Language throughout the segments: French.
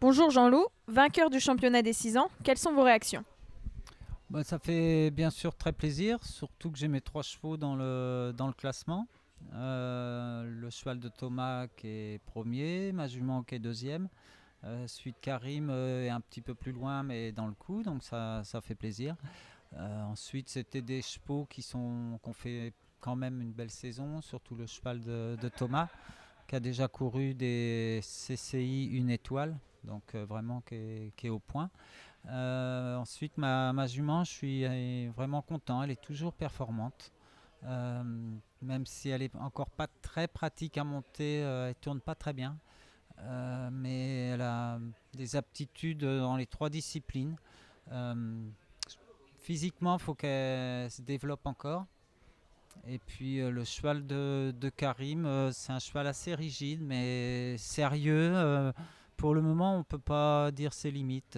Bonjour Jean-Loup, vainqueur du championnat des 6 ans, quelles sont vos réactions? Bah, ça fait bien sûr très plaisir, surtout que j'ai mes trois chevaux dans le classement. Le cheval de Thomas qui est premier, ma jument qui est deuxième. Celui de Karim est un petit peu plus loin mais dans le coup, donc ça fait plaisir. Ensuite, c'était des chevaux qui ont fait quand même une belle saison, surtout le cheval de Thomas qui a déjà couru des CCI une étoile, donc vraiment qui est au point. Ensuite, ma jument, je suis vraiment content. Elle est toujours performante. Euh, Même si elle est encore pas très pratique à monter, elle tourne pas très bien. Mais elle a des aptitudes dans les trois disciplines. Euh, Physiquement, il faut qu'elle se développe encore. Et puis le cheval de Karim, c'est un cheval assez rigide mais sérieux. Pour le moment, on ne peut pas dire ses limites.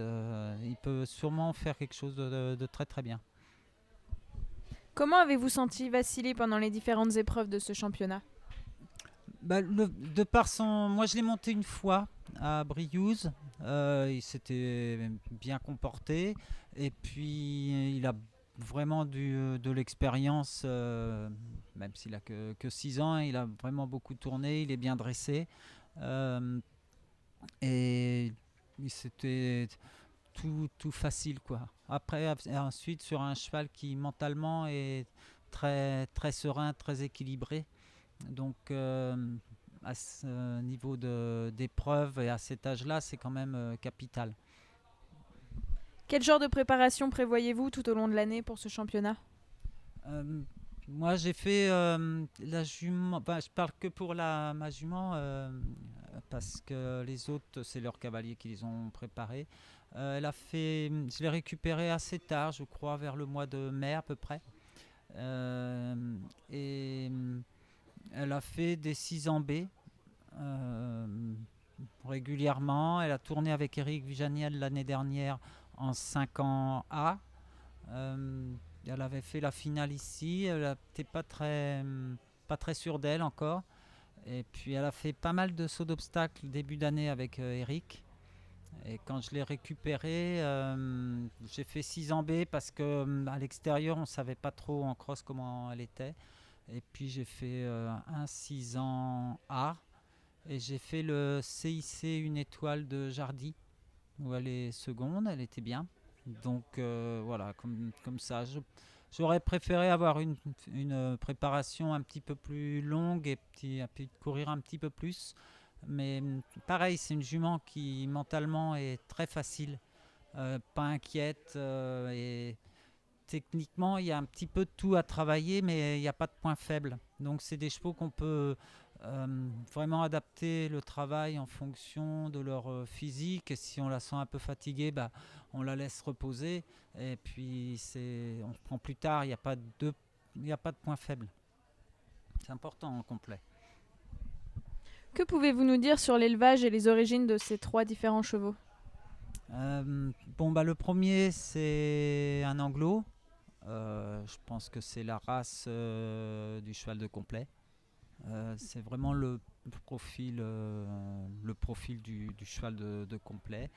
Il peut sûrement faire quelque chose de très très bien. Comment avez-vous senti vaciller pendant les différentes épreuves de ce championnat? Bah, de par son, moi je l'ai monté une fois à Briouze. Il s'était bien comporté et puis il a vraiment de l'expérience, même s'il a que 6 ans, il a vraiment beaucoup tourné, il est bien dressé. Euh, et c'était tout facile quoi. Après, ensuite sur un cheval qui mentalement est très très serein, très équilibré. Donc à ce niveau d'épreuve et à cet âge-là, c'est quand même capital. Quel genre de préparation prévoyez-vous tout au long de l'année pour ce championnat? Euh, Moi, j'ai fait la jument. Enfin, je parle que pour ma jument parce que les autres, c'est leurs cavaliers qui les ont préparés. Elle a fait, je l'ai récupérée assez tard, je crois, vers le mois de mai à peu près. Euh, et elle a fait des 6 en B euh, régulièrement. Elle a tourné avec Eric Vijaniel l'année dernière en 5 ans A. Euh, Elle avait fait la finale ici. Elle n'était pas très sûre d'elle encore. Et puis elle a fait pas mal de sauts d'obstacles début d'année avec Eric. Et quand je l'ai récupérée, j'ai fait 6 en B parce que à l'extérieur on savait pas trop en cross comment elle était. Et puis j'ai fait un 6 ans A et j'ai fait le CIC une étoile de Jardy où elle est seconde, elle était bien. Donc voilà, comme ça. J'aurais préféré avoir une préparation un petit peu plus longue et puis courir un petit peu plus. Mais pareil, c'est une jument qui mentalement est très facile, pas inquiète. Et techniquement, il y a un petit peu de tout à travailler, mais il n'y a pas de point faible. Donc c'est des chevaux qu'on peut vraiment adapter le travail en fonction de leur physique. Et si on la sent un peu fatiguée, bah, on la laisse reposer. Et puis on reprend plus tard. Il n'y a pas de point faible. C'est important en complet. Que pouvez-vous nous dire sur l'élevage et les origines de ces trois différents chevaux? Bon, bah, le premier, c'est un anglo. Je pense que c'est la race du cheval de complet. C'est vraiment le profil du cheval de complet.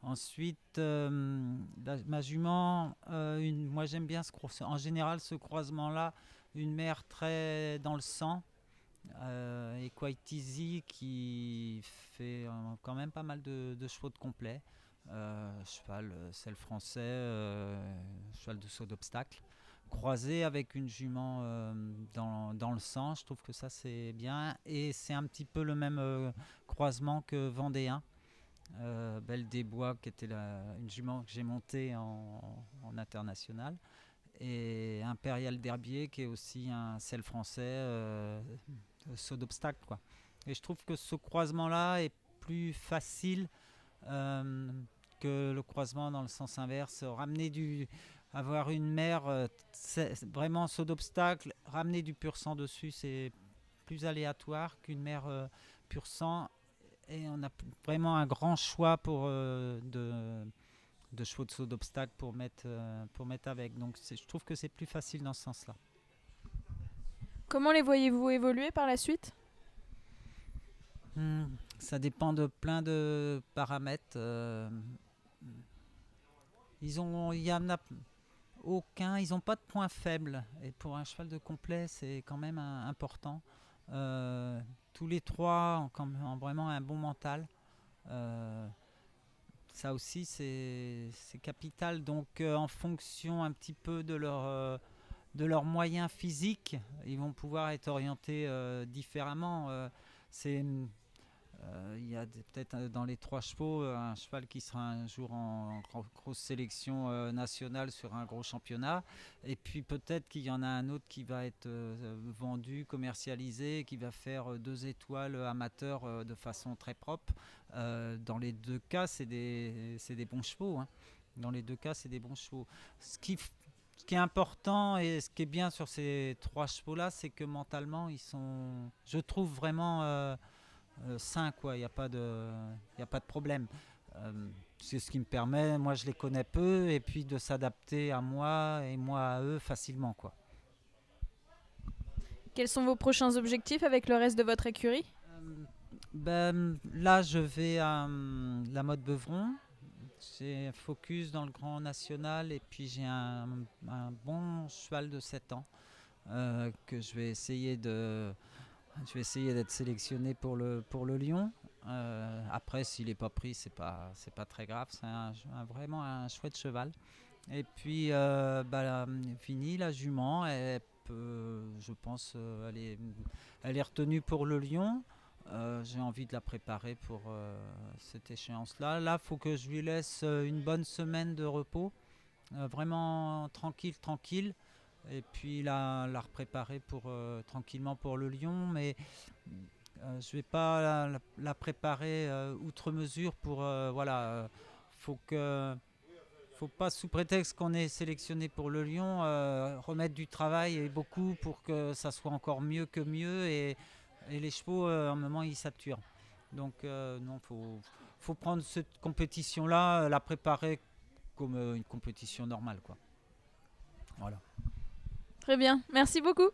Ensuite, ma jument, moi j'aime bien en général ce croisement-là, une mère très dans le sang, Equite Easy qui fait quand même pas mal de chevaux de complet. Cheval, c'est le français, cheval de saut d'obstacle croisé avec une jument dans le sang. Je trouve que ça c'est bien. Et c'est un petit peu le même croisement que Vendéen. Belle des Bois, qui était une jument que j'ai montée en international. Et Impérial d'Herbier, qui est aussi un sel français, saut d'obstacle. Quoi. Et je trouve que ce croisement-là est plus facile euh, que le croisement dans le sens inverse. Avoir une mer vraiment saut d'obstacle, ramener du pur sang dessus, c'est plus aléatoire qu'une mer pur sang. Et on a vraiment un grand choix de chevaux de saut d'obstacle pour mettre avec. Donc je trouve que c'est plus facile dans ce sens-là. Comment les voyez-vous évoluer par la suite? Hmm. Ça dépend de plein de paramètres. Il y en a aucun, ils n'ont pas de point faible. Et pour un cheval de complet, c'est quand même important. Euh, Tous les trois ont vraiment un bon mental. Euh, Ça aussi, c'est capital. Donc, en fonction un petit peu de leurs moyens physiques, ils vont pouvoir être orientés différemment. Il y a peut-être dans les trois chevaux un cheval qui sera un jour en grosse sélection nationale sur un gros championnat, et puis peut-être qu'il y en a un autre qui va être vendu, commercialisé, qui va faire 2 étoiles amateurs de façon très propre. Dans les deux cas, c'est des bons chevaux, hein. Dans les deux cas, c'est des bons chevaux. Ce qui est important et ce qui est bien sur ces trois chevaux-là, c'est que mentalement, ils sont, je trouve, vraiment sains, quoi. Il n'y a pas de problème. C'est ce qui me permet, moi je les connais peu, et puis de s'adapter à moi et moi à eux facilement, quoi. Quels sont vos prochains objectifs avec le reste de votre écurie? Là, je vais à la mode Beuvron. J'ai un focus dans le Grand National, et puis j'ai un bon cheval de 7 ans que je vais essayer d'être sélectionné pour le Lion. Après, s'il n'est pas pris, c'est pas très grave. C'est vraiment un chouette cheval. Et puis, Fini, la jument, elle peut, je pense, elle est retenue pour le Lion. J'ai envie de la préparer pour cette échéance-là. Là, il faut que je lui laisse une bonne semaine de repos, vraiment tranquille, tranquille, et puis la repréparer tranquillement pour le Lion. Mais je vais pas la préparer outre mesure pour faut que faut pas, sous prétexte qu'on est sélectionné pour le Lion, remettre du travail et beaucoup pour que ça soit encore mieux que mieux, et les chevaux à un moment ils saturent. Donc non, faut prendre cette compétition là, la préparer comme une compétition normale, quoi. Voilà. Très bien, merci beaucoup.